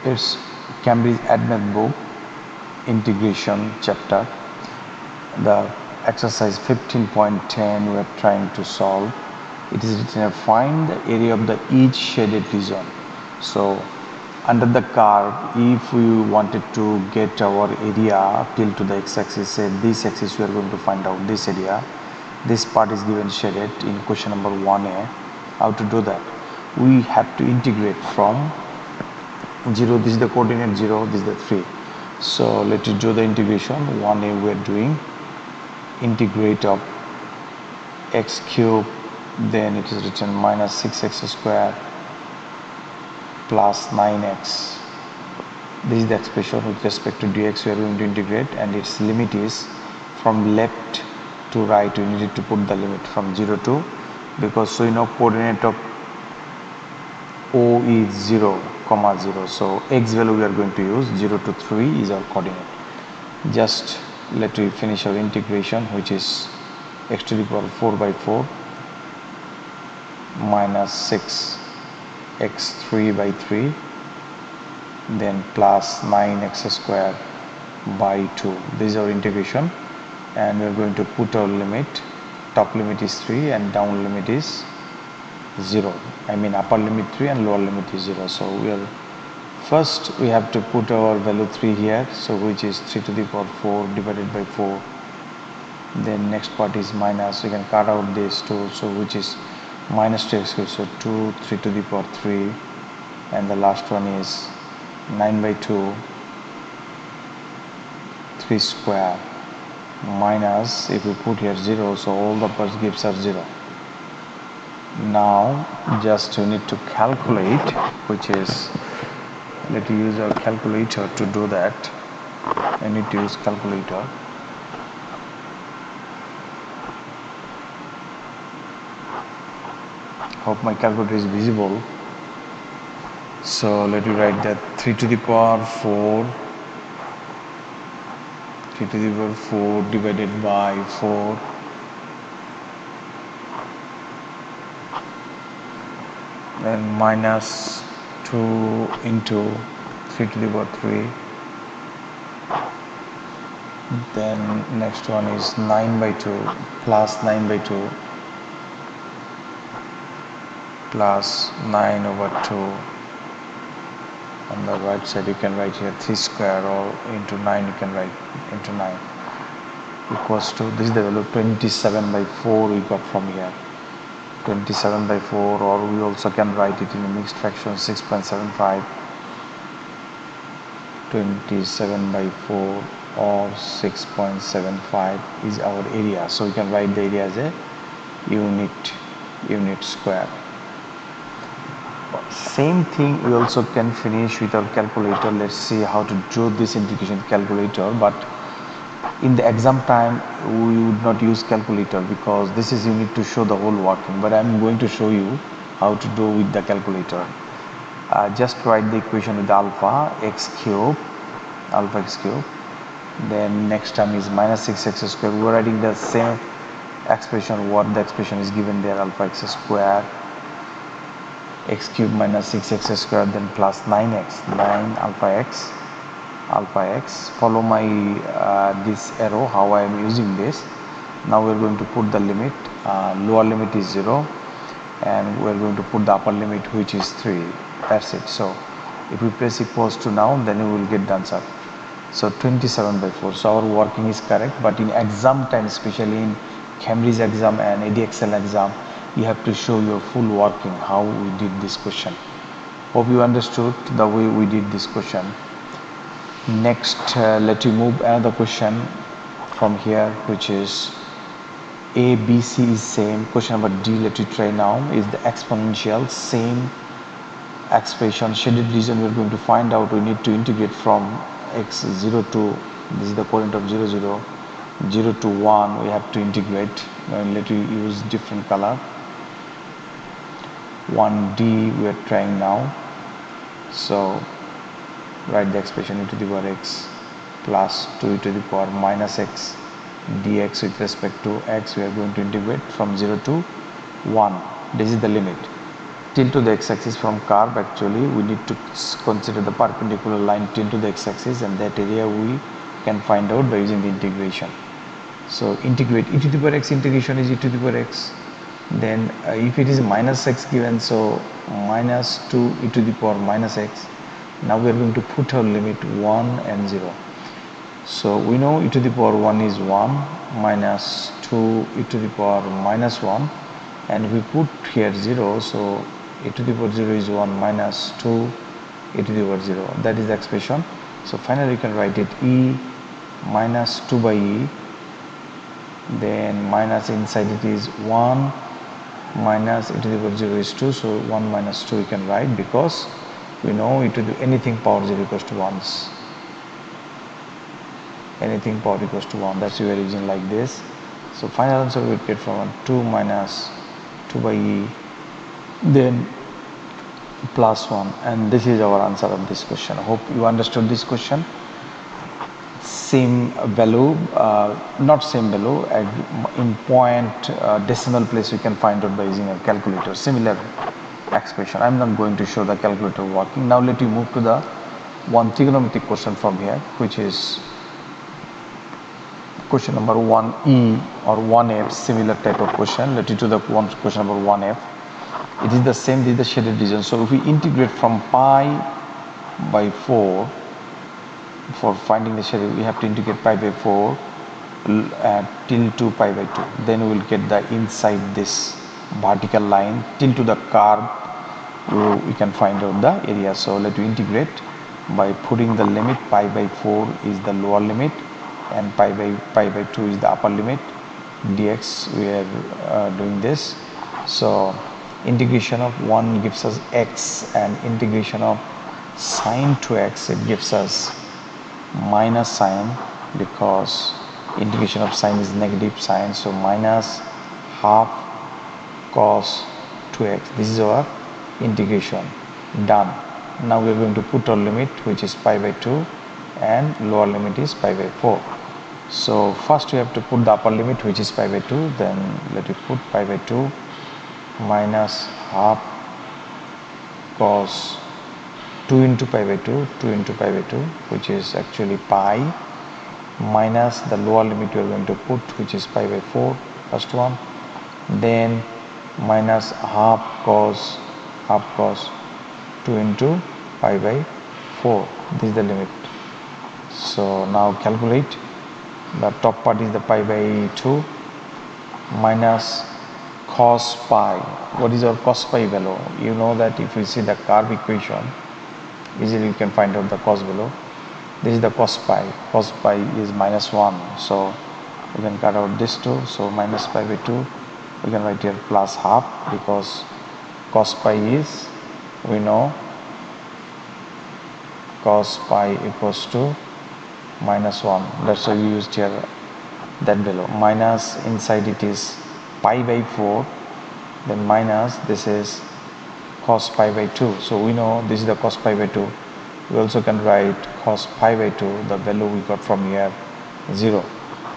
It's Cambridge Admin book integration chapter. The exercise 15.10 we are trying to solve. It is written here, find the area of the each shaded region. So under the curve, if we wanted to get our area till to the x-axis, say this axis, we are going to find out this area. This part is given shaded in question number 1a. How to do that? We have to integrate from 0, this is the coordinate 0, this is the 3. So let us do the integration. 1a we are doing integrate of x cube, then it is written minus 6x square plus 9x. This is the expression with respect to dx we are going to integrate, and its limit is from left to right. We needed to put the limit from 0 to, because so you know coordinate of O is 0, 0. So x value we are going to use 0 to 3 is our coordinate. Just let me finish our integration, which is x to the power 4 by 4 minus 6 x3 by 3, then plus 9x square by 2. This is our integration, and we are going to put our limit. Top limit is 3 and down limit is 0. I mean upper limit 3 and lower limit is 0. So first we have to put our value 3 here, so which is 3 to the power 4 divided by 4. Then next part is minus, we can cut out this 2, so which is minus 2x squared, so 2 3 to the power 3, and the last one is 9 by 2 3 square minus, if we put here 0, so all the parts gives us 0. Now just you need to calculate, which is, let me use our calculator to do that. I need to use calculator. Hope my calculator is visible. So let me write that 3 to the power 4 divided by 4 then minus 2 into 3 to the power 3, then next one is 9 by 2 plus 9 by 2 plus 9 over 2. On the right side you can write here 3 square, or into 9 you can write into 9, equals to, this is the value 27 by 4 we got from here. 27 by 4, or we also can write it in a mixed fraction 6.75. 27 by 4 or 6.75 is our area. So we can write the area as a unit square. Same thing we also can finish with our calculator. Let's see how to do this integration with calculator, but in the exam time we would not use calculator, because this is you need to show the whole working, but I'm going to show you how to do with the calculator. Just write the equation with alpha x cube, then next term is minus 6x square. We are writing the same expression, what the expression is given there, alpha x square, x cube minus 6x square, then plus 9x, 9 alpha x. Follow my this arrow, how I am using this. Now we are going to put the limit. Lower limit is 0, and we are going to put the upper limit, which is 3. That's it. So if we press equals to now, then we will get the answer. So 27 by 4. So our working is correct, but in exam time, especially in Cambridge exam and ADXL exam, you have to show your full working, how we did this question. Hope you understood the way we did this question. Next, let me move another question from here, which is A, B, C is same. Question number D, let me try now, is the exponential, same expression, shaded region we are going to find out. We need to integrate from x 0 to, this is the coordinate of 0 0 0 to 1. We have to integrate, and let me use different color. 1D we are trying now. So write the expression e to the power x plus 2 e to the power minus x dx with respect to x. We are going to integrate from 0 to 1. This is the limit. tilt to the x-axis from curve. Actually we need to consider the perpendicular line tilt to the x-axis, and that area we can find out by using the integration. So integrate e to the power x, integration is e to the power x. Then if it is minus x given, so minus 2 e to the power minus x. Now we are going to put our limit 1 and 0. So we know e to the power 1 is 1 minus 2 e to the power minus 1, and if we put here 0, so e to the power 0 is 1 minus 2 e to the power 0. That is the expression. So finally you can write it e minus 2 by e, then minus inside it is 1 minus e to the power 0 is 2, so 1 minus 2 we can write, because we know e to the anything power 0 equals to 1s. Anything power equals to 1, that's why we are using like this. So final answer we get from 2 minus 2 by e, then plus 1, and this is our answer of this question. Hope you understood this question. Same value, not same value, in point decimal place we can find out by using a calculator. Similar expression. I'm not going to show the calculator working. Now let me move to the one trigonometric question from here, which is question number 1E or 1F, similar type of question. Let me do the question number 1F. It is the same, this is the shaded region. So if we integrate from pi by 4, for finding the shaded, we have to integrate pi by 4 till to pi by 2. Then we will get the inside this vertical line till to the curve, we can find out the area. So let me integrate by putting the limit pi by 4 is the lower limit and pi by 2 is the upper limit dx. We are doing this. So integration of 1 gives us x, and integration of sine 2x, it gives us minus sine, because integration of sine is negative sine, so minus half cos 2x. This is our integration done. Now we are going to put our limit, which is pi by 2, and lower limit is pi by 4. So first we have to put the upper limit, which is pi by 2, then let me put pi by 2 minus half cos 2 into pi by 2, 2 into pi by 2, which is actually pi, minus the lower limit you are going to put, which is pi by 4, first one, then minus half cos 2 into pi by 4. This is the limit. So now calculate. The top part is the pi by 2 minus cos pi. What is our cos pi value? You know that if we see the curve equation, easily you can find out the cos value. This is the cos pi. Cos pi is minus 1. So we can cut out this 2. So minus pi by 2. We can write here plus half, because cos pi is, we know, cos pi equals to minus 1. That's why we used here that value. Minus inside it is pi by 4, then minus this is cos pi by 2. So we know this is the cos pi by 2. We also can write cos pi by 2, the value we got from here, 0.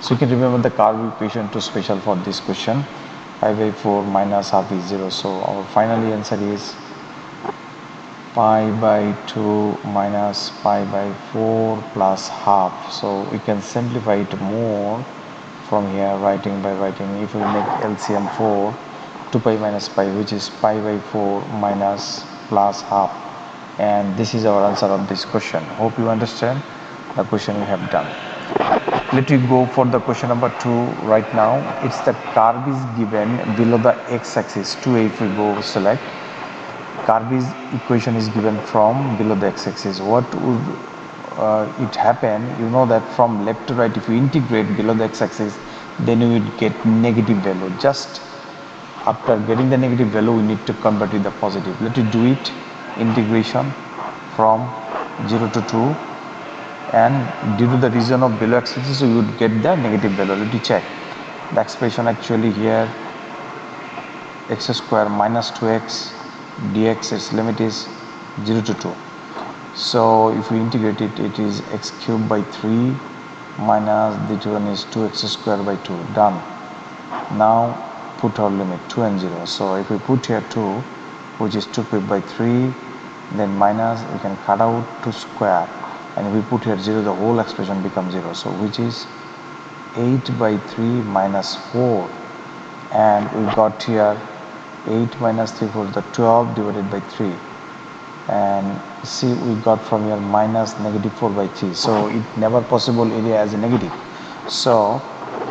So you can remember the curve equation too special for this question. Pi by 4 minus half is 0. So our final answer is pi by 2 minus pi by 4 plus half. So we can simplify it more from here, writing by writing. If we make LCM 4, 2 pi minus pi, which is pi by 4 minus plus half, and this is our answer of this question. Hope you understand the question we have done. Let me go for the question number 2 right now. It's the curve is given below the x-axis. 2a, if we go select, curve is equation is given from below the x-axis. What would it happen? You know that from left to right, if you integrate below the x-axis, then you will get negative value. Just after getting the negative value, we need to convert it to the positive. Let me do it. Integration from 0 to 2, and due to the region of below x-axis, you would get the negative value. Let me check the expression. Actually here, x square minus 2x dx, its limit is 0 to 2. So if we integrate it, it is x cubed by 3 minus the one is 2x square by 2. Done. Now put our limit 2 and 0. So if we put here 2, which is 2 cubed by 3, then minus, we can cut out 2 square, and if we put here 0, the whole expression becomes 0. So which is 8 by 3 minus 4, and we got here 8 minus 3 4 the 12 divided by 3, and see we got from here minus negative 4 by 3. So it never possible area as a negative. So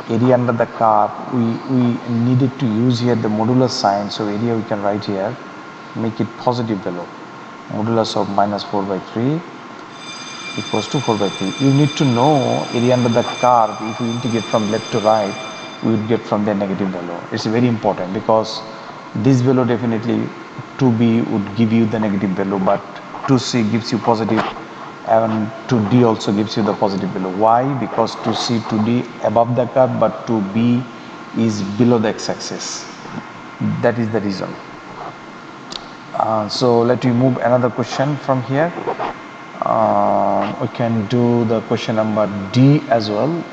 area under the curve, we needed to use here the modulus sign. So area we can write here, make it positive value. Modulus of minus 4 by 3 equals to 4 by 3. You need to know area under the curve. If you integrate from left to right, we will get from the negative value. It's very important because this value definitely 2b would give you the negative value, but 2c gives you positive, and 2d also gives you the positive value. Why? Because 2c, 2d above the curve, but 2b is below the x-axis. That is the reason. So let me move another question from here. We can do the question number D as well.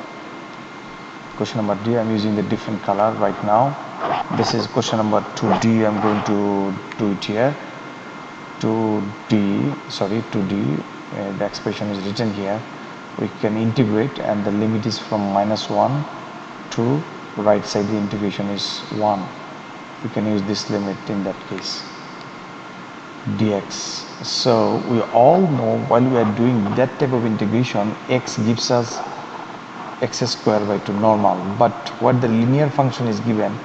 Question number D, I'm using the different color right now. This is question number 2D. I'm going to do it here. 2D, the expression is written here. We can integrate, and the limit is from minus 1 to right side, the integration is 1. We can use this limit in that case, dx. So we all know while we are doing that type of integration, x gives us x square by 2 normal, but what the linear function is given,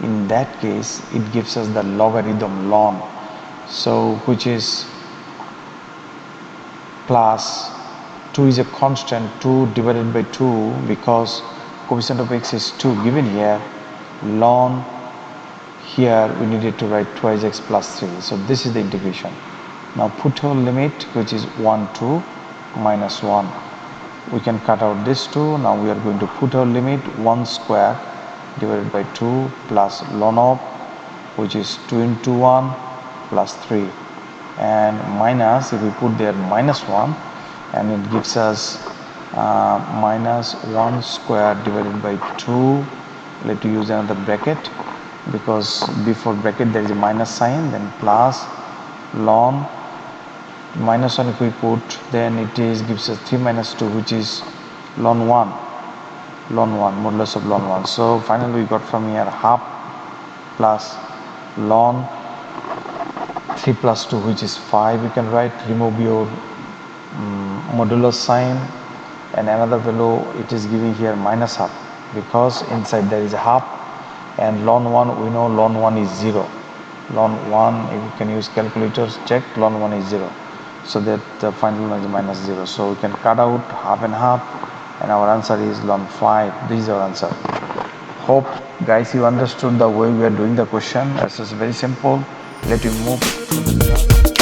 in that case it gives us the logarithm ln, so which is plus 2 is a constant, 2 divided by 2, because coefficient of x is 2 given here, ln here we needed to write twice x plus 3. So this is the integration. Now put our limit, which is 1 to minus 1. We can cut out this 2. Now we are going to put our limit 1 square divided by 2 plus ln of, which is 2 into 1 plus 3, and minus, if we put there minus 1, and it gives us minus 1 square divided by 2. Let me use another bracket, because before bracket there is a minus sign, then plus ln minus 1, if we put, then it is gives us 3 minus 2, which is ln 1, modulus of ln 1. So finally we got from here half plus ln 3 plus 2, which is 5. You can write, remove your modulus sign, and another value it is giving here minus half, because inside there is a half, and ln 1, we know ln 1 is 0. Ln 1, if you can use calculators, check, ln 1 is 0. So that the final one is minus 0. So we can cut out half and half, and our answer is ln 5. This is our answer. Hope guys you understood the way we are doing the question. This is very simple. Let me move to the